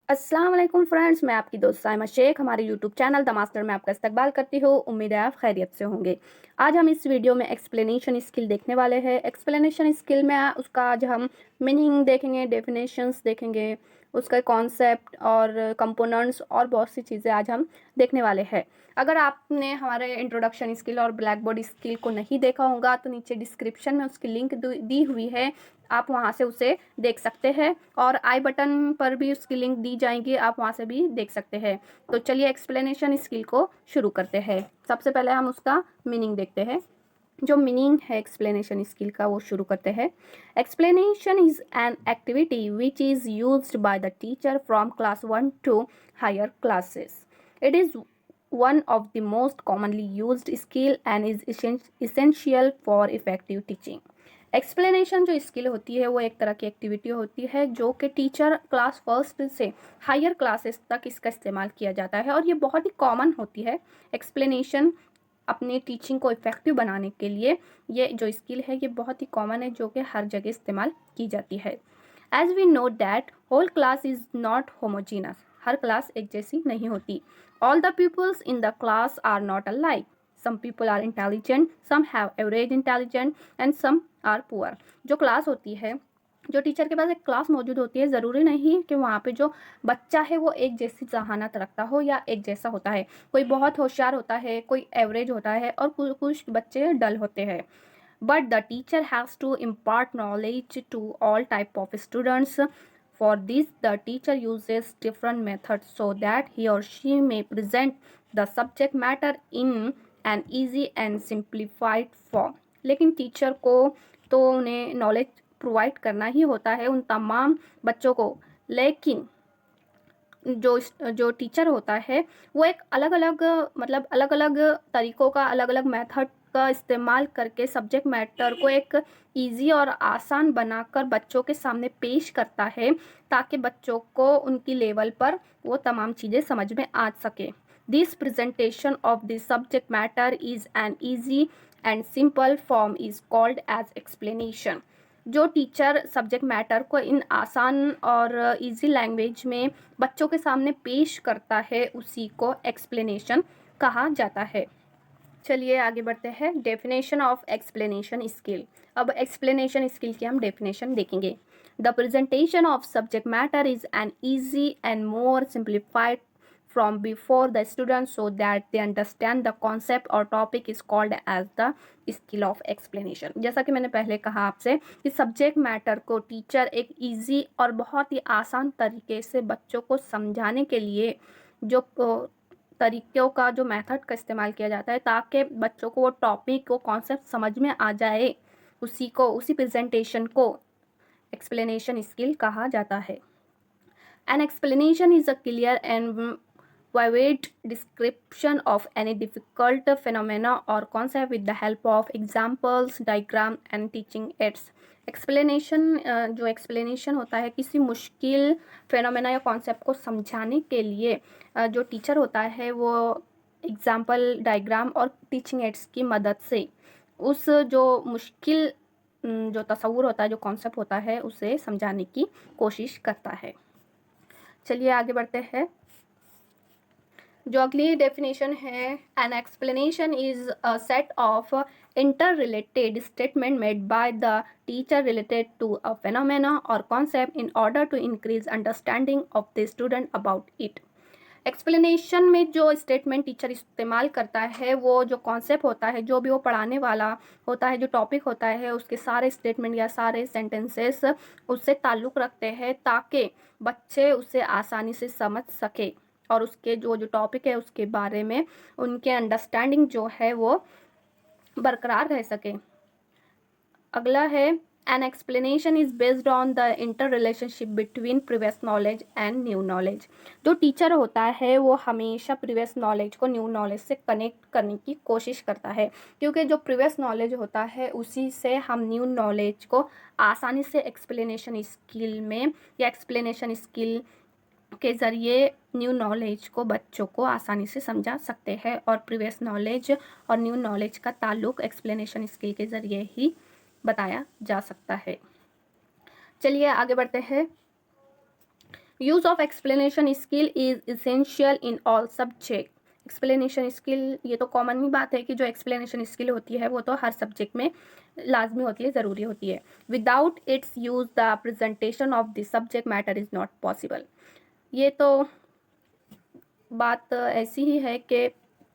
अस्सलाम वालेकुम फ्रेंड्स, मैं आपकी दोस्त साइमा शेख हमारे यूट्यूब चैनल द मास्टर में आपका इस्तकबाल करती हूँ। उम्मीद है आप खैरियत से होंगे। आज हम इस वीडियो में एक्सप्लेनेशन स्किल देखने वाले हैं। एक्सप्लेनेशन स्किल में उसका आज हम मीनिंग देखेंगे, डेफिनेशंस देखेंगे, उसका कॉन्सेप्ट और कंपोनेंट्स और बहुत सी चीज़ें आज हम देखने वाले हैं। अगर आपने हमारे इंट्रोडक्शन स्किल और ब्लैक बोर्ड स्किल को नहीं देखा होगा तो नीचे डिस्क्रिप्शन में उसकी लिंक दी हुई है, आप वहां से उसे देख सकते हैं और आई बटन पर भी उसकी लिंक दी जाएगी, आप वहां से भी देख सकते हैं। तो चलिए एक्सप्लेनेशन स्किल को शुरू करते हैं। सबसे पहले हम उसका मीनिंग देखते हैं। जो मीनिंग है एक्सप्लेनेशन स्किल का वो शुरू करते हैं। Explanation is an activity which is used by the teacher from class 1 to higher classes. It is one of the most commonly used skill and is essential for effective teaching। Explanation जो skill होती है वो एक तरह की activity होती है जो कि टीचर क्लास फर्स्ट से हायर क्लासेस तक इसका इस्तेमाल किया जाता है और ये बहुत ही कॉमन होती है। एक्सप्लेनेशन अपनी टीचिंग को इफ़ेक्टिव बनाने के लिए ये जो स्किल है ये बहुत ही कॉमन है जो कि हर जगह इस्तेमाल की जाती है। As we know that whole class is not homogeneous, हर क्लास एक जैसी नहीं होती। All the peoples in the class are not alike. Some people are intelligent, some have average intelligent and some are poor. जो class होती है, जो teacher के पास एक क्लास मौजूद होती है, ज़रूरी नहीं कि वहाँ पे जो बच्चा है वो एक जैसी जहानत रखता हो या एक जैसा होता है। कोई बहुत होशियार होता है, कोई एवरेज होता है और कुछ बच्चे डल होते हैं। But the teacher has to impart knowledge to all type of students. For this, the teacher uses different methods so that he or she may present the subject matter in an easy and simplified form। लेकिन teacher को तो उन्हें knowledge provide करना ही होता है उन तमाम बच्चों को, लेकिन जो जो टीचर होता है वो एक अलग अलग अलग अलग तरीक़ों का, अलग अलग मेथड का इस्तेमाल करके सब्जेक्ट मैटर को एक इजी और आसान बनाकर बच्चों के सामने पेश करता है ताकि बच्चों को उनकी लेवल पर वो तमाम चीज़ें समझ में आ सके। This presentation of this subject matter is an easy and simple form is called as explanation. जो टीचर सब्जेक्ट मैटर को इन आसान और इजी लैंग्वेज में बच्चों के सामने पेश करता है उसी को एक्सप्लेनेशन कहा जाता है। चलिए आगे बढ़ते हैं। Definition of explanation skill. अब एक्सप्लेनेशन स्किल की हम डेफिनेशन देखेंगे। The presentation of subject matter is an easy and more simplified from before the students so that they understand the concept or topic is called as the skill of explanation। जैसा कि मैंने पहले कहा आपसे कि subject matter को teacher एक easy और बहुत ही आसान तरीके से बच्चों को समझाने के लिए जो तरीक़ों का, जो मेथड का इस्तेमाल किया जाता है ताकि बच्चों को वो टॉपिक, वो कॉन्सेप्ट समझ में आ जाए, उसी प्रेजेंटेशन को एक्सप्लेनेशन स्किल कहा जाता है। An explanation is a clear and vivid description of any difficult phenomena or concept with the help of examples, diagram and teaching aids। Explanation जो एक्सप्लेनेशन होता है किसी मुश्किल फेनोमेना या कॉन्सेप्ट को समझाने के लिए जो टीचर होता है वो एग्जाम्पल, डायग्राम और टीचिंग एड्स की मदद से उस जो मुश्किल जो तस्वुर होता है, जो कॉन्सेप्ट होता है, उसे समझाने की कोशिश करता है। चलिए आगे बढ़ते हैं। जो अगली डेफिनेशन है, an explanation is a set of interrelated statement made by the teacher related to a phenomena और concept in order to increase understanding of the student about it. Explanation में जो स्टेटमेंट टीचर इस्तेमाल करता है, वो जो concept होता है, जो भी वो पढ़ाने वाला होता है, जो टॉपिक होता है, उसके सारे स्टेटमेंट या सारे सेंटेंसेस उससे ताल्लुक़ रखते हैं ताकि बच्चे उसे आसानी से समझ सके और उसके जो टॉपिक है उसके बारे में उनके अंडरस्टैंडिंग जो है वो बरकरार रह सके। अगला है, an explanation is based on the inter relationship between previous knowledge and new knowledge. जो टीचर होता है वो हमेशा प्रीवियस नॉलेज को न्यू नॉलेज से कनेक्ट करने की कोशिश करता है, क्योंकि जो प्रीवियस नॉलेज होता है उसी से हम न्यू नॉलेज को आसानी से एक्सप्लेनेशन स्किल में या एक्सप्लेनेशन स्किल के ज़रिए न्यू नॉलेज को बच्चों को आसानी से समझा सकते हैं और प्रीवियस नॉलेज और न्यू नॉलेज का ताल्लुक़ एक्सप्लेनेशन स्किल के ज़रिए ही बताया जा सकता है। चलिए आगे बढ़ते हैं। Use of explanation skill is essential in all subject. Explanation skill, ये तो कॉमन ही बात है कि जो एक्सप्लेनेशन स्किल होती है वो तो हर सब्जेक्ट में लाजमी होती है, ज़रूरी होती है। Without its use the presentation of the subject matter is not possible. ये तो बात ऐसी ही है कि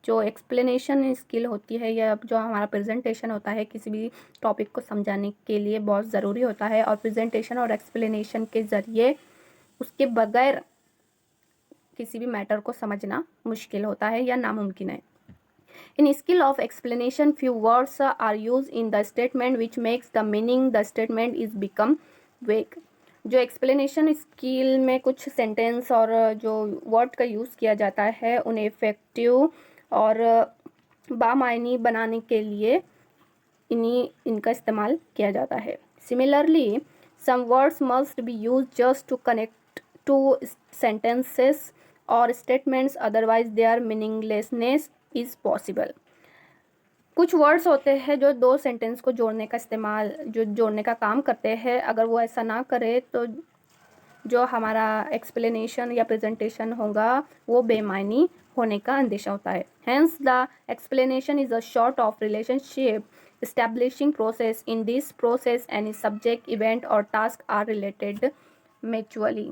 जो एक्सप्लेनेशन स्किल होती है या जो हमारा प्रेजेंटेशन होता है किसी भी टॉपिक को समझाने के लिए बहुत ज़रूरी होता है, और प्रेजेंटेशन और एक्सप्लेनेशन के ज़रिए उसके बगैर किसी भी मैटर को समझना मुश्किल होता है या नामुमकिन है। In skill of explanation, few words are used in the statement which makes the meaning the statement is become vague. जो एक्सप्लेनेशन स्किल में कुछ सेंटेंस और जो वर्ड का यूज़ किया जाता है उन्हें इफेक्टिव और बामायनी बनाने के लिए इनका इस्तेमाल किया जाता है। Similarly some words must be use just to connect two sentences और statements, otherwise their meaninglessness is possible. कुछ वर्ड्स होते हैं जो दो सेंटेंस को जोड़ने का काम करते हैं। अगर वो ऐसा ना करे तो जो हमारा एक्सप्लेनेशन या प्रेजेंटेशन होगा वो बेमायनी होने का अंदेशा होता है। Hence the explanation is a short of relationship establishing process. In this process any subject, event और टास्क आर रिलेटेड म्यूचुअली।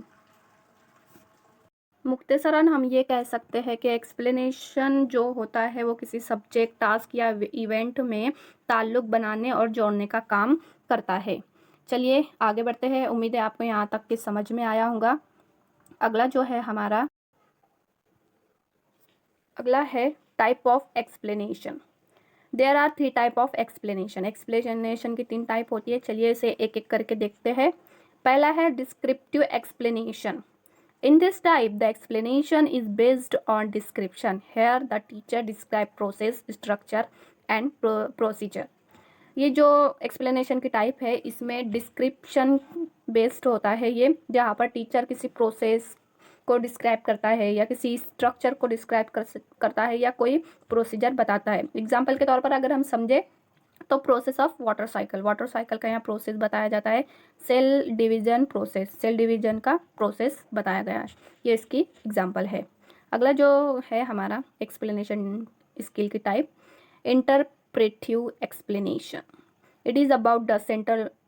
मुख्तसरन हम ये कह सकते हैं कि एक्सप्लेनेशन जो होता है वो किसी सब्जेक्ट, टास्क या इवेंट में ताल्लुक़ बनाने और जोड़ने का काम करता है। चलिए आगे बढ़ते हैं। उम्मीद है आपको यहाँ तक की समझ में आया होगा। अगला जो है हमारा अगला है type of explanation. There are 3 type of explanation. Explanation की 3 टाइप होती है। चलिए इसे एक एक करके देखते हैं। पहला है descriptive explanation. In this type, the explanation is based on description. Here, the teacher describe process, structure and procedure. ये जो एक्सप्लेनेशन की टाइप है इसमें डिस्क्रिप्शन बेस्ड होता है ये, जहाँ पर टीचर किसी प्रोसेस को डिस्क्राइब करता है या किसी स्ट्रक्चर को डिस्क्राइब करता है या कोई प्रोसीजर बताता है। एग्जाम्पल के तौर पर अगर हम समझे तो प्रोसेस ऑफ वाटर साइकिल का यहाँ प्रोसेस बताया जाता है। सेल डिवीजन का प्रोसेस बताया गया है। ये इसकी एग्जांपल है। अगला जो है हमारा एक्सप्लेनेशन स्किल की type, interpretive explanation. It is about the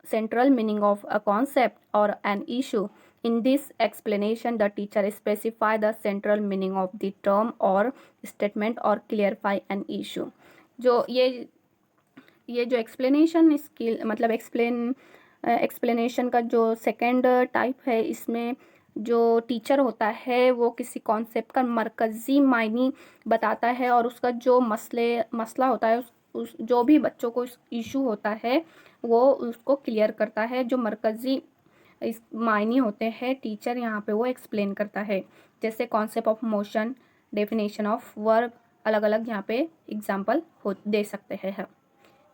central meaning of a concept or an issue. In this explanation, the teacher specify the central meaning of the term or statement or clarify an issue. जो ये जो explanation skill मतलब explanation का जो second type है, इसमें जो teacher होता है वो किसी कॉन्सेप्ट का मरकज़ी मायनी बताता है और उसका जो मसला होता है उस जो भी बच्चों को इशू होता है वो उसको क्लियर करता है। जो मरकज़ी इस मायने होते हैं टीचर यहाँ पे वो एक्सप्लेन करता है। जैसे concept of motion, definition of verb, अलग अलग यहाँ पे एग्जांपल दे सकते हैं।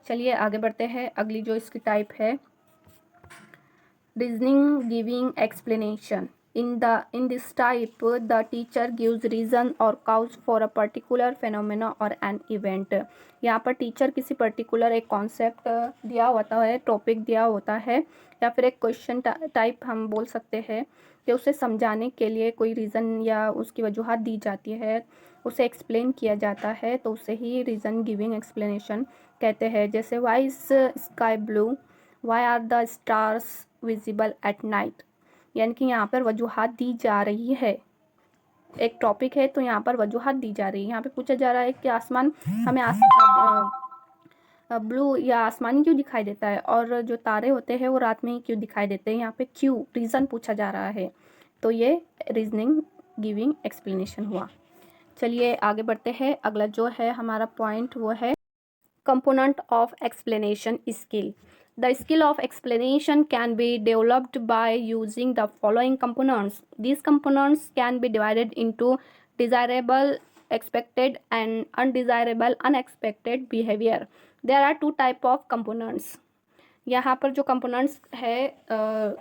चलिए आगे बढ़ते हैं। अगली जो इसकी टाइप है reasoning giving explanation. in this type the teacher gives reason or cause for a particular phenomena or an event. यहाँ पर टीचर किसी पर्टिकुलर एक कॉन्सेप्ट दिया होता है, टॉपिक दिया होता है या फिर एक क्वेश्चन टाइप हम बोल सकते हैं कि उसे समझाने के लिए कोई रीज़न या उसकी वजूहत दी जाती है, उसे एक्सप्लेन किया जाता है, तो उसे ही रीज़न गिविंग एक्सप्लेनेशन कहते हैं। जैसे why is sky blue, why are the stars visible at night. यानी कि यहाँ पर वजूहत दी जा रही है। एक टॉपिक है तो यहाँ पर वजूहत दी जा रही है। यहाँ पे पूछा जा रहा है कि आसमान हमें ब्लू या आसमानी क्यों दिखाई देता है और जो तारे होते हैं वो रात में ही क्यों दिखाई देते हैं। यहाँ पे क्यों रीज़न पूछा जा रहा है, तो ये रीजनिंग गिविंग एक्सप्लेनेशन हुआ। चलिए आगे बढ़ते हैं। अगला जो है हमारा पॉइंट वो है component of explanation skill. The skill of explanation can be developed by using the following components. These components can be divided into desirable, expected and undesirable, unexpected behavior. There are 2 type of components. यहाँ पर जो components है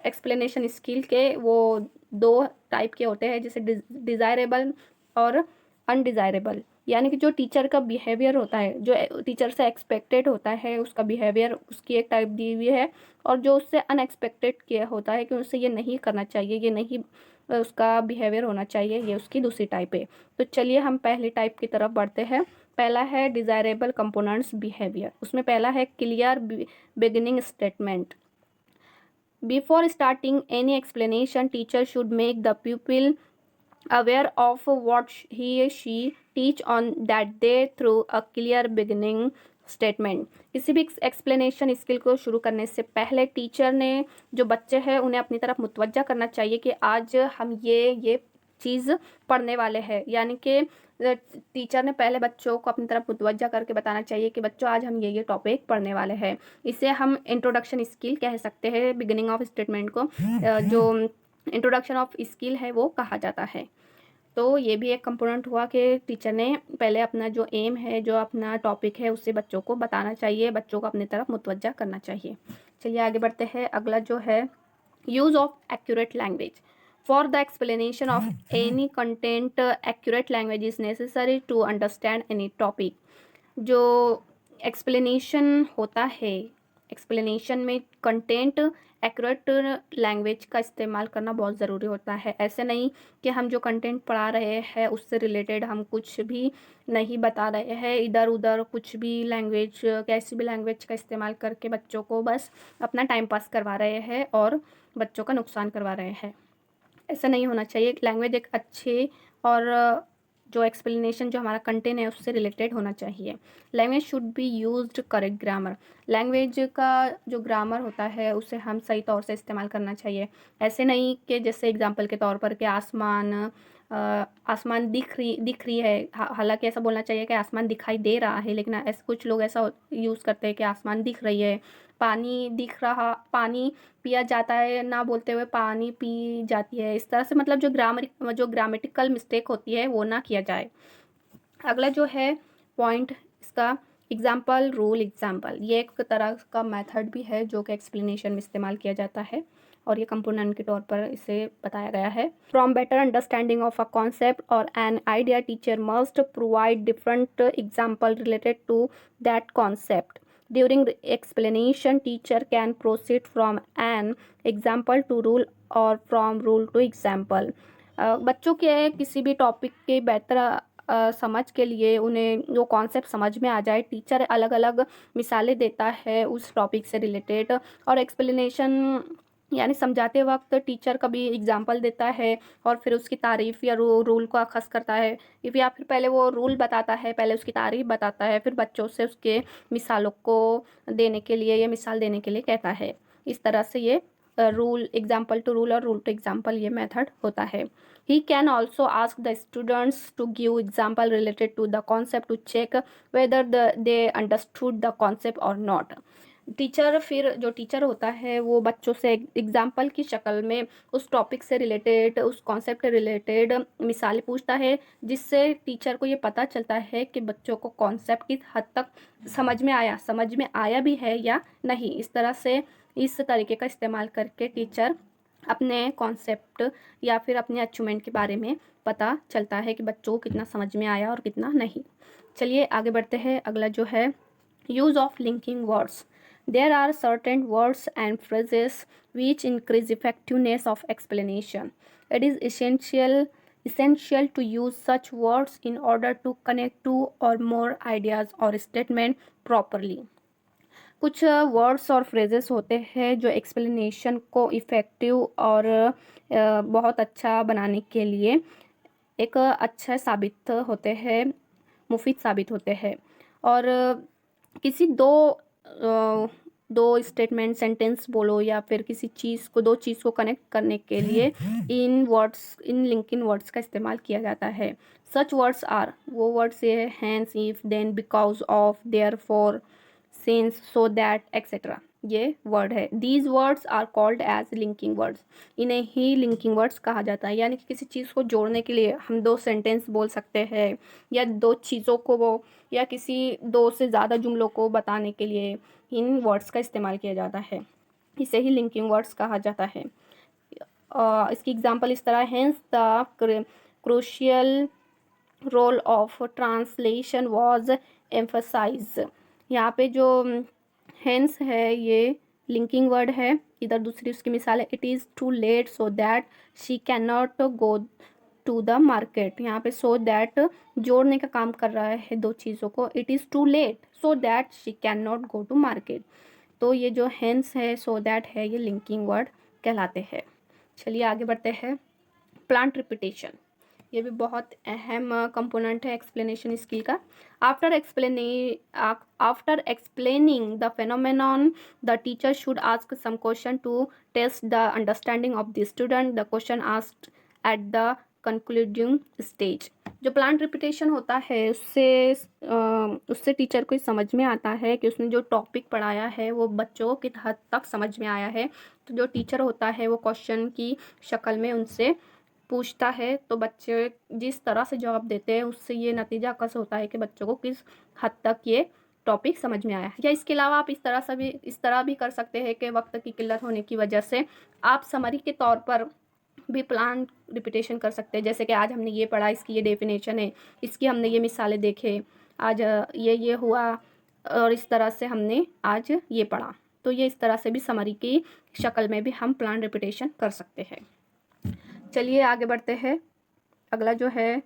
explanation skill के वो 2 type के होते हैं, जैसे डिज़ायरेबल और अनडिज़ायरेबल। यानी कि जो टीचर का बिहेवियर होता है, जो टीचर से एक्सपेक्टेड होता है उसका बिहेवियर, उसकी एक टाइप दी हुई है, और जो उससे अनएक्सपेक्टेड किया होता है कि उससे ये नहीं करना चाहिए, ये नहीं उसका बिहेवियर होना चाहिए, ये उसकी दूसरी टाइप है। तो चलिए हम पहली टाइप की तरफ बढ़ते हैं। पहला है डिज़ायरेबल कंपोनेंट्स बिहेवियर। उसमें पहला है clear beginning statement. Before starting any explanation teacher should make the pupil aware of what he or she teach on that day through a clear beginning statement. किसी भी एक्सप्लेनेशन स्किल को शुरू करने से पहले टीचर ने जो बच्चे हैं उन्हें अपनी तरफ मुतवज्जा करना चाहिए कि आज हम ये चीज़ पढ़ने वाले हैं। यानी कि टीचर ने पहले बच्चों को अपनी तरफ मुतवज्जा करके बताना चाहिए कि बच्चों आज हम ये टॉपिक पढ़ने वाले हैं। इसे हम इंट्रोडक्शन स्किल कह सकते हैं। बिगिनिंग ऑफ स्टेटमेंट को जो इंट्रोडक्शन ऑफ स्किल है वो कहा जाता है। तो ये भी एक कंपोनेंट हुआ कि टीचर ने पहले अपना जो एम है, जो अपना टॉपिक है, उससे बच्चों को बताना चाहिए, बच्चों को अपनी तरफ मुतवज्जा करना चाहिए। चलिए आगे बढ़ते हैं। अगला जो है use of accurate language. For the explanation of any content accurate language is necessary to understand any topic. जो एक्सप्लेनेशन होता है, एक्सप्लेनेशन में कंटेंट एक्यूरेट लैंग्वेज का इस्तेमाल करना बहुत ज़रूरी होता है। ऐसे नहीं कि हम जो कंटेंट पढ़ा रहे हैं उससे रिलेटेड हम कुछ भी नहीं बता रहे हैं, इधर उधर कुछ भी लैंग्वेज, कैसी भी लैंग्वेज का इस्तेमाल करके बच्चों को बस अपना टाइम पास करवा रहे हैं और बच्चों का नुकसान करवा रहे हैं। ऐसा नहीं होना चाहिए। लैंग्वेज एक अच्छी और जो एक्सप्लेनेशन जो हमारा कंटेंट है उससे रिलेटेड होना चाहिए। Language should be used correct grammar. Language का जो ग्रामर होता है उसे हम सही तौर से इस्तेमाल करना चाहिए। ऐसे नहीं कि जैसे एग्जांपल के तौर पर कि आसमान दिख रही है, हालांकि ऐसा बोलना चाहिए कि आसमान दिखाई दे रहा है, लेकिन ऐसे कुछ लोग ऐसा यूज़ करते हैं कि आसमान दिख रही है, पानी दिख रहा, पानी पिया जाता है ना बोलते हुए पानी पी जाती है। इस तरह से मतलब जो ग्रामेटिकल मिस्टेक होती है वो ना किया जाए। अगला जो है पॉइंट इसका एग्जाम्पल, रूल, एग्जाम्पल। ये एक तरह का मेथड भी है जो कि एक्सप्लेनेशन में इस्तेमाल किया जाता है और ये कंपोनेंट के तौर पर इसे बताया गया है। From better understanding of a concept और an idea teacher must provide different example related to that concept. During the explanation, teacher can proceed from an example to rule or from rule to example. बच्चों के किसी भी topic के बेहतर समझ के लिए उन्हें जो कॉन्सेप्ट समझ में आ जाए, टीचर अलग अलग मिसालें देता है उस टॉपिक से रिलेटेड। और एक्सप्लेनेशन यानी समझाते वक्त टीचर कभी एग्जाम्पल देता है और फिर उसकी तारीफ़ या रूल को अखज़ करता है, या फिर पहले वो रूल बताता है, पहले उसकी तारीफ़ बताता है, फिर बच्चों से उसके मिसालों को देने के लिए या मिसाल देने के लिए कहता है। इस तरह से ये रूल, एग्जाम्पल टू रूल और रूल टू एग्जाम्पल ये मेथड होता है। He can also ask the students to give example related to the concept to check whether they understood the concept और नॉट। टीचर, फिर जो टीचर होता है वो बच्चों से एग्जाम्पल की शक्ल में उस टॉपिक से रिलेटेड, उस कॉन्सेप्ट से रिलेटेड मिसालें पूछता है, जिससे टीचर को ये पता चलता है कि बच्चों को कॉन्सेप्ट किस हद तक समझ में आया भी है या नहीं। इस तरह से इस तरीके का इस्तेमाल करके टीचर अपने कॉन्सेप्ट या फिर अपने अचीवमेंट के बारे में पता चलता है कि बच्चों को कितना समझ में आया और कितना नहीं। चलिए आगे बढ़ते हैं। अगला जो है use of linking words. There are certain words and phrases which increase effectiveness of explanation. It is essential to use such words in order to connect two or more ideas or statement properly. कुछ words और phrases होते हैं जो explanation को effective और बहुत अच्छा बनाने के लिए एक अच्छा साबित होते हैं, मुफीद साबित होते हैं। और किसी दो स्टेटमेंट, सेंटेंस बोलो या फिर किसी चीज़ को, दो चीज़ को कनेक्ट करने के लिए इन लिंकिंग वर्ड्स का इस्तेमाल किया जाता है। सच वर्ड्स आर, वो वर्ड्स ये है hence, if, then, because of, therefore, since, so that, etcetera, ये वर्ड है। These words are called as linking words. इन्हें ही लिंकिंग वर्ड्स कहा जाता है। यानी कि किसी चीज़ को जोड़ने के लिए हम दो सेंटेंस बोल सकते हैं या दो चीज़ों को या किसी दो से ज़्यादा जुमलों को बताने के लिए इन वर्ड्स का इस्तेमाल किया जाता है। इसे ही लिंकिंग वर्ड्स कहा जाता है। इसकी एग्जांपल इस तरह, hence the crucial role of translation was emphasize. यहाँ पे जो हेंस है ये लिंकिंग वर्ड है इधर दूसरी उसकी मिसाल है, it is too late so that she can not go to the market. यहाँ पे सो दैट जोड़ने का काम कर रहा है दो चीज़ों को, it is too late so that she can not go to market. तो ये जो हेंस है, सो दैट है, ये लिंकिंग वर्ड कहलाते हैं। चलिए आगे बढ़ते हैं। प्लांट रिपीटेशन, ये भी बहुत अहम कंपोनेंट है एक्सप्लेनेशन स्किल का। After explaining the phenomenon the teacher should ask some question to test the understanding of the student. The question asked at the concluding stage. जो प्लांट रिपीटेशन होता है उससे टीचर को समझ में आता है कि उसने जो टॉपिक पढ़ाया है वो बच्चों को कित हद तक समझ में आया है। तो जो टीचर होता है वो क्वेश्चन की शक्ल में उनसे पूछता है, तो बच्चे जिस तरह से जवाब देते हैं उससे ये नतीजा आकस होता है कि बच्चों को किस हद तक ये टॉपिक समझ में आया है। या इसके अलावा आप इस तरह भी कर सकते हैं कि वक्त की किल्लत होने की वजह से आप समरी के तौर पर भी प्लान रिपीटेशन कर सकते हैं। जैसे कि आज हमने ये पढ़ा, इसकी ये डेफिनेशन है, इसकी हमने ये मिसालें देखे, आज ये हुआ और इस तरह से हमने आज ये पढ़ा। तो ये इस तरह से भी समरी की शक्ल में भी हम प्लान रिपीटेशन कर सकते हैं। चलिए आगे बढ़ते हैं। अगला जो है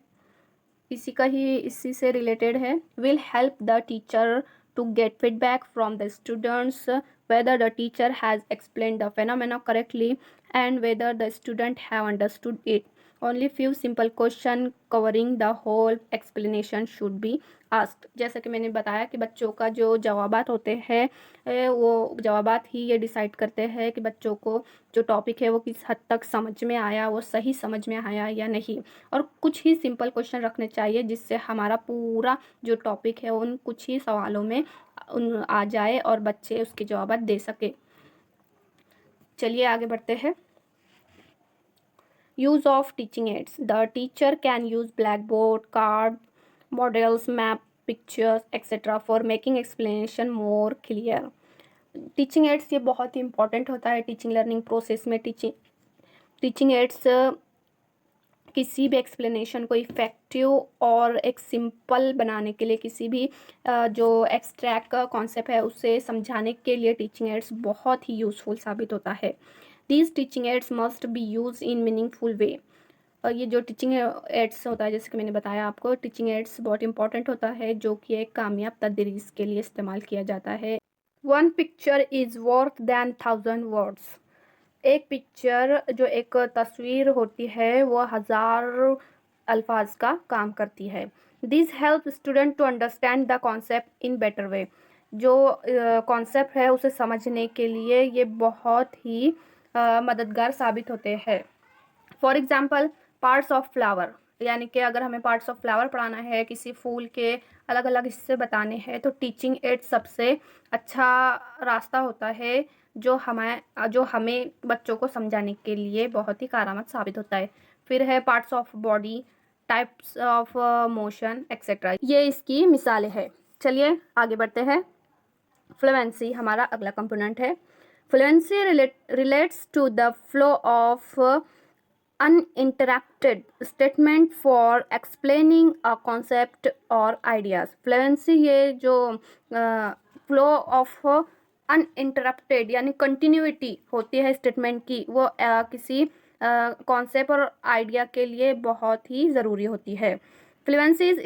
इसी से रिलेटेड है। Will help the teacher to get feedback from the students whether the teacher has explained the phenomena correctly and whether the student have understood it. Only few simple question covering the whole explanation should be asked. जैसा कि मैंने बताया कि बच्चों का जो जवाबात होते हैं वो जवाबात ही ये डिसाइड करते हैं कि बच्चों को जो टॉपिक है वो किस हद तक समझ में आया, वो सही समझ में आया या नहीं। और कुछ ही सिंपल क्वेश्चन रखने चाहिए जिससे हमारा पूरा जो टॉपिक है उन कुछ ही सवालों में आ जाए और बच्चे उसके जवाब दे सके। चलिए आगे बढ़ते हैं। Use of teaching ads. The teacher can use black board, card, models, map, pictures etcetera for making explanation more clear. Teaching ads ये बहुत ही इंपॉर्टेंट होता है टीचिंग लर्निंग प्रोसेस में। टीचिंग एड्स किसी भी एक्सप्लेनेशन को इफ़ेक्टिव और एक सिंपल बनाने के लिए, किसी भी जो एब्स्ट्रैक्ट का कॉन्सेप्ट है उसे समझाने के लिए टीचिंग एड्स बहुत ही यूज़फुल साबित होता है। These teaching ads must be use in meaningful वे। और ये जो टीचिंग एड्स होता है, जैसे कि मैंने बताया आपको, टीचिंग एड्स बहुत इंपॉर्टेंट होता है जो कि एक कामयाब तदरीस के लिए इस्तेमाल किया जाता है। 1 picture is worth than 1000 words. एक पिक्चर जो एक तस्वीर होती है वो 1000 अल्फाज का काम करती है। This help student to understand the concept in better way. जो कॉन्सेप्ट है उसे समझने के लिए ये बहुत ही मददगार साबित होते हैं। For example parts of flower, यानी कि अगर हमें पार्ट्स ऑफ फ्लावर पढ़ाना है, किसी फूल के अलग अलग हिस्से बताने हैं, तो टीचिंग एड सबसे अच्छा रास्ता होता है जो हमें बच्चों को समझाने के लिए बहुत ही कारगर साबित होता है। फिर है parts of body, types of motion etcetera, ये इसकी मिसालें हैं। चलिए आगे बढ़ते हैं। फ्लुएंसी हमारा अगला कंपोनेंट है। Fluency relates to the flow of uninterrupted statement for explaining a concept or ideas. Fluency ये जो फ्लो ऑफ अनइंटरप्टेड यानी कंटिन्यूटी होती है स्टेटमेंट की, वो किसी कॉन्सेप्ट और आइडिया के लिए बहुत ही ज़रूरी होती है। Fluency is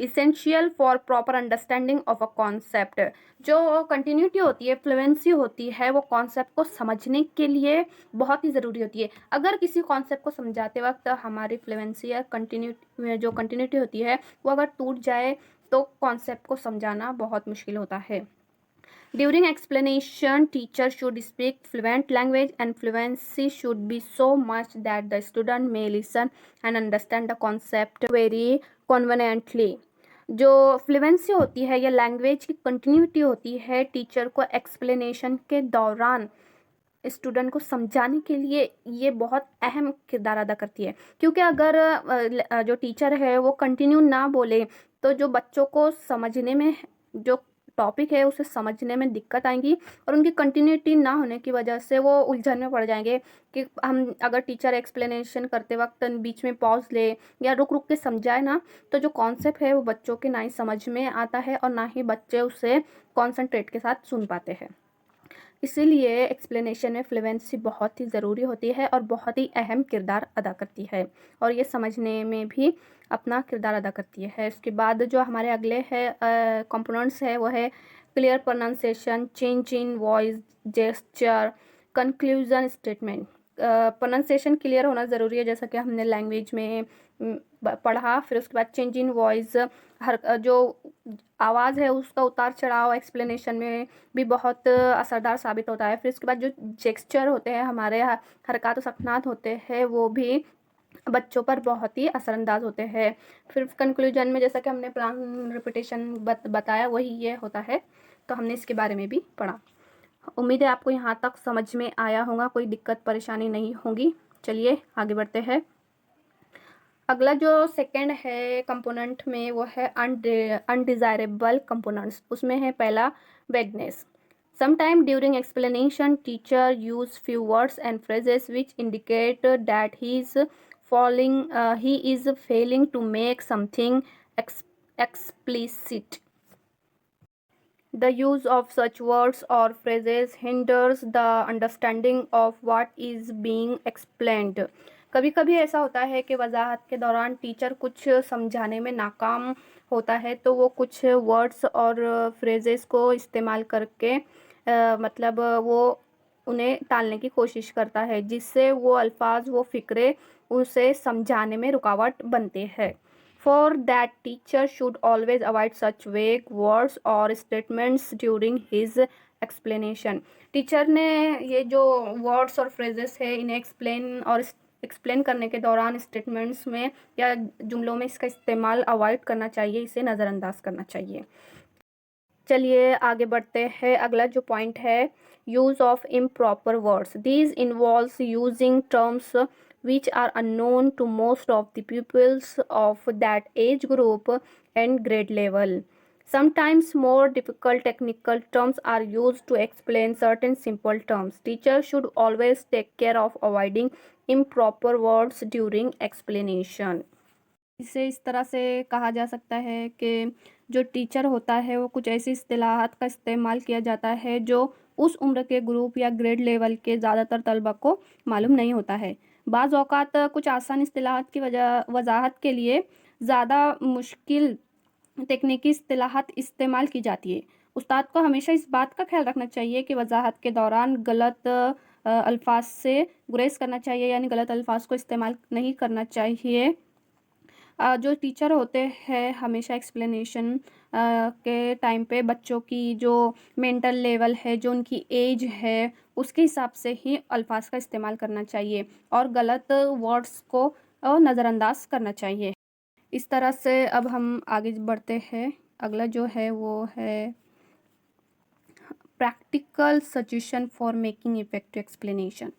essential for proper understanding of a concept. जो कंटिन्यूटी होती है, फ्लुएंसी होती है, वो कॉन्सेप्ट को समझने के लिए बहुत ही ज़रूरी होती है। अगर किसी कॉन्सेप्ट को समझाते वक्त हमारी फ्लुएंसी या कंटिन्यूटी होती है वो अगर टूट जाए तो कॉन्सेप्ट को समझाना बहुत मुश्किल होता है। During explanation, teacher should speak fluent language and fluency should be so much that the student may listen and understand the concept very conveniently. जो फ्लुएंसी होती है या लैंग्वेज की कंटिन्यूटी होती है, टीचर को एक्सप्लेनेशन के दौरान स्टूडेंट को समझाने के लिए ये बहुत अहम किरदार अदा करती है। क्योंकि अगर जो टीचर है वो कंटिन्यू ना बोले तो जो बच्चों को समझने में, जो टॉपिक है उसे समझने में दिक्कत आएंगी और उनकी कंटिन्यूटी ना होने की वजह से वो उलझन में पड़ जाएंगे कि हम अगर टीचर एक्सप्लेनेशन करते वक्त बीच में पॉज ले या रुक रुक के समझाए ना, तो जो कॉन्सेप्ट है वो बच्चों के ना ही समझ में आता है और ना ही बच्चे उसे कॉन्सेंट्रेट के साथ सुन पाते हैं। इसीलिए एक्सप्लेनेशन में फ्लुएंसी बहुत ही ज़रूरी होती है और बहुत ही अहम किरदार अदा करती है, और ये समझने में भी अपना किरदार अदा करती है। इसके बाद जो हमारे अगले है कंपोनेंट्स है वो है clear pronunciation, change in voice, gesture, conclusion statement. Pronunciation clear होना ज़रूरी है, जैसा कि हमने लैंग्वेज में पढ़ा। फिर उसके बाद चेंज इन वॉइस, हर जो आवाज़ है उसका उतार चढ़ाव एक्सप्लेनेशन में भी बहुत असरदार साबित होता है। फिर उसके बाद जो जेस्चर होते हैं, हमारे हरकत और सकनात होते हैं, वो भी बच्चों पर बहुत ही असरअंदाज होते हैं। फिर कंक्लूजन में जैसा कि हमने प्लान रिपीटेशन बताया, वही ये होता है, तो हमने इसके बारे में भी पढ़ा। उम्मीद है आपको यहाँ तक समझ में आया होगा, कोई दिक्कत परेशानी नहीं होगी। चलिए आगे बढ़ते हैं। अगला जो सेकंड है कंपोनेंट में वो है अनडिजायरेबल कंपोनेंट्स। उसमें है पहला vagueness. Sometime during explanation, teacher use few words and phrases which indicate that he is failing to make something explicit. The use of such words or phrases hinders the understanding of what is being explained. कभी कभी ऐसा होता है कि वजाहत के दौरान teacher कुछ समझाने में नाकाम होता है, तो वो कुछ वर्ड्स और फ्रेजेस को इस्तेमाल करके मतलब वो उन्हें टालने की कोशिश करता है, जिससे वो अल्फाज, वो फ़िक्रे उसे समझाने में रुकावट बनते हैं। For that, teacher should always avoid such vague words or statements during his explanation. Teacher ने ये जो वर्ड्स और फ्रेजेस है, इन्हें एक्सप्लेन करने के दौरान स्टेटमेंट्स में या जुमलों में इसका इस्तेमाल अवॉइड करना चाहिए, इसे नज़रअंदाज करना चाहिए। चलिए आगे बढ़ते हैं। अगला जो पॉइंट है, use of improper words. These involves using terms which are unknown to most of the pupils of that age group and grade level. Sometimes more difficult technical terms are used to explain certain simple terms. Teachers should always take care of avoiding improper words during explanation. इसे इस तरह से कहा जा सकता है कि जो टीचर होता है वो कुछ ऐसी इस्तिलाहात का इस्तेमाल किया जाता है जो उस उम्र के ग्रुप या ग्रेड लेवल के ज़्यादातर तलबा को मालूम नहीं होता है। बाज़ औक़ात कुछ आसान इस्तिलाहात की वजाहत के लिए ज़्यादा मुश्किल तकनीकी इस्तिलाहात इस्तेमाल की जाती है। उस्ताद को हमेशा इस बात का ख्याल रखना चाहिए कि वजाहत के दौरान गलत अल्फाज से गुरेज करना चाहिए, यानी गलत अल्फाज को इस्तेमाल नहीं करना चाहिए। जो टीचर होते हैं हमेशा एक्सप्लेनेशन के टाइम पे बच्चों की जो मेंटल लेवल है, जो उनकी एज है, उसके हिसाब से ही अल्फाज का इस्तेमाल करना चाहिए और गलत वर्ड्स को नज़रअंदाज करना चाहिए। इस तरह से अब हम आगे बढ़ते हैं। अगला जो है वो है practical suggestion for making effective explanation.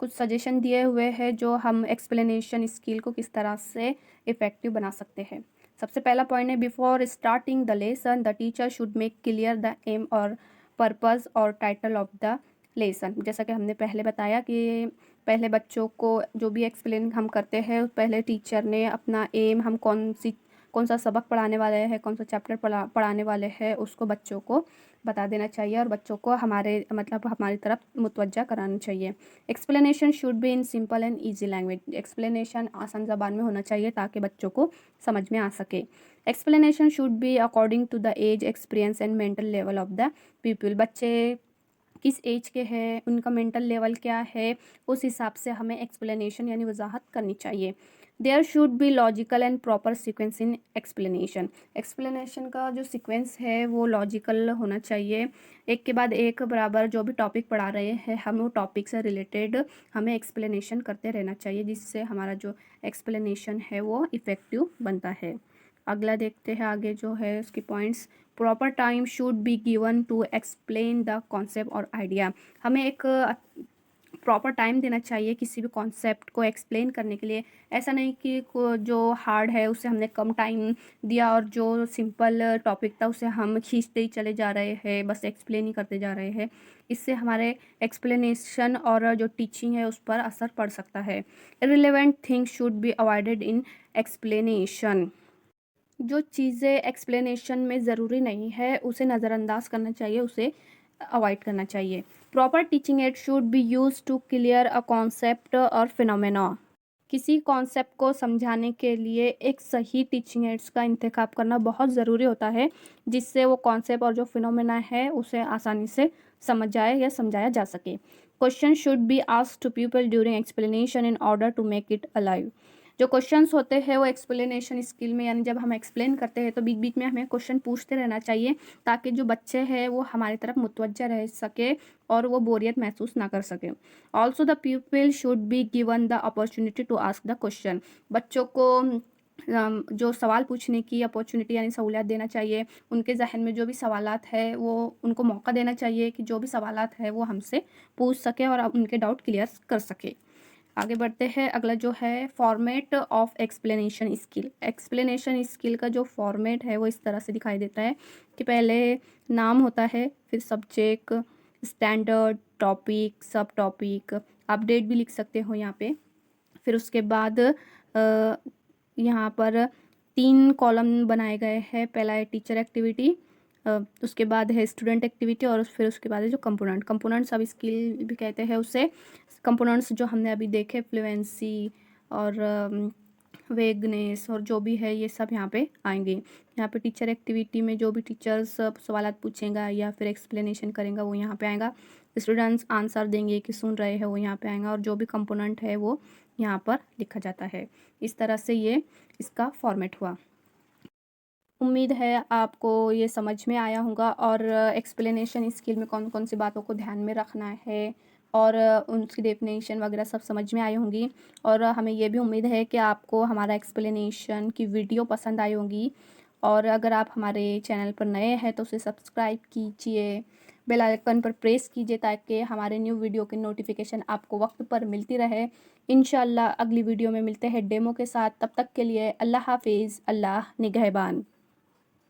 कुछ सजेशन दिए हुए हैं जो हम एक्सप्लेनेशन स्किल को किस तरह से इफ़ेक्टिव बना सकते हैं। सबसे पहला पॉइंट है, before starting the lesson the teacher should make clear the aim और पर्पस और टाइटल ऑफ द लेसन। जैसा कि हमने पहले बताया कि पहले बच्चों को जो भी एक्सप्लेन हम करते हैं, पहले टीचर ने अपना एम, हम कौन सा सबक पढ़ाने वाले हैं, कौन सा चैप्टर पढ़ाने वाले हैं, उसको बच्चों को बता देना चाहिए और बच्चों को हमारी तरफ मुतवज्जा कराना चाहिए। Explanation should be in simple and easy language. Explanation आसान ज़बान में होना चाहिए ताकि बच्चों को समझ में आ सके। Explanation should be according to the age, experience and mental level of the people. बच्चे किस एज के हैं, उनका मेंटल लेवल क्या है, उस हिसाब से हमें एक्सप्लेनेशन यानी वजाहत करनी चाहिए। There should be logical and proper sequence in explanation. Explanation का जो सीक्वेंस है वो लॉजिकल होना चाहिए, एक के बाद एक बराबर जो भी टॉपिक पढ़ा रहे हैं हम वो टॉपिक से रिलेटेड हमें एक्सप्लेनेशन करते रहना चाहिए, जिससे हमारा जो एक्सप्लेनेशन है वो इफ़ेक्टिव बनता है। अगला देखते हैं आगे जो है उसकी points. Proper time should be given to explain the concept और आइडिया। हमें एक प्रॉपर टाइम देना चाहिए किसी भी कॉन्सेप्ट को एक्सप्लेन करने के लिए। ऐसा नहीं कि जो हार्ड है उसे हमने कम टाइम दिया और जो सिंपल टॉपिक था उसे हम खींचते ही चले जा रहे हैं, बस एक्सप्लेन ही करते जा रहे हैं। इससे हमारे एक्सप्लेनेशन और जो टीचिंग है उस पर असर पड़ सकता है। Irrelevant things should be avoided in explanation. जो चीज़ें एक्सप्लेनेशन में ज़रूरी नहीं है उसे नज़रअंदाज करना चाहिए, उसे अवॉइड करना चाहिए। Proper teaching aid should be use to clear a concept और फिनोमेना। किसी कॉन्सेप्ट को समझाने के लिए एक सही टीचिंग एड्स का इंतखाब करना बहुत ज़रूरी होता है, जिससे वो कॉन्सेप्ट और जो फिनोमेना है उसे आसानी से समझ जाए या समझाया जा सके। Question should be asked to people during explanation in order to make it alive. जो क्वेश्चंस होते हैं वो एक्सप्लेनेशन स्किल में, यानी जब हम एक्सप्लेन करते हैं तो बीच बीच में हमें क्वेश्चन पूछते रहना चाहिए, ताकि जो बच्चे हैं वो हमारी तरफ मुतवज्जा रह सके और वो बोरियत महसूस ना कर सके। Also the people should be given the opportunity to ask the question. बच्चों को जो सवाल पूछने की अपॉर्चुनिटी यानी सहूलियत देना चाहिए। उनके जहन में जो भी सवालात है वो उनको मौका देना चाहिए कि जो भी सवालात है वो हमसे पूछ सके और उनके डाउट क्लियर कर सके। आगे बढ़ते हैं। अगला जो है format of explanation skill. Explanation skill का जो फॉर्मेट है वो इस तरह से दिखाई देता है कि पहले नाम होता है, फिर सब्जेक्ट, स्टैंडर्ड, टॉपिक, सब टॉपिक, अपडेट भी लिख सकते हो यहाँ पे। फिर उसके बाद यहाँ पर 3 कॉलम बनाए गए हैं। पहला है टीचर एक्टिविटी, उसके बाद है स्टूडेंट एक्टिविटी और फिर उसके बाद है जो कंपोनेंट्स अब स्किल भी कहते हैं उसे। कंपोनेंट्स जो हमने अभी देखे फ्लुएंसी और वेगनेस और जो भी है ये सब यहाँ पे आएंगे। यहाँ पे टीचर एक्टिविटी में जो भी टीचर्स सवालात पूछेगा या फिर एक्सप्लेनेशन करेगा वो यहाँ पे आएगा। स्टूडेंट्स आंसर देंगे कि सुन रहे हैं वो यहाँ पे आएगा, और जो भी कंपोनेंट है वो यहाँ पर लिखा जाता है। इस तरह से ये इसका फॉर्मेट हुआ। उम्मीद है आपको ये समझ में आया होगा और एक्सप्लेनेशन स्किल में कौन कौन सी बातों को ध्यान में रखना है और उनकी डेफिनेशन वगैरह सब समझ में आई होंगी। और हमें ये भी उम्मीद है कि आपको हमारा एक्सप्लेनेशन की वीडियो पसंद आई होगी। और अगर आप हमारे चैनल पर नए हैं तो उसे सब्सक्राइब कीजिए, बेल आइकन पर प्रेस कीजिए ताकि हमारे न्यू वीडियो की नोटिफिकेशन आपको वक्त पर मिलती रहे। इंशाल्लाह अगली वीडियो में मिलते हैं डेमो के साथ। तब तक के लिए अल्लाह हाफिज़, अल्लाह निगहबान।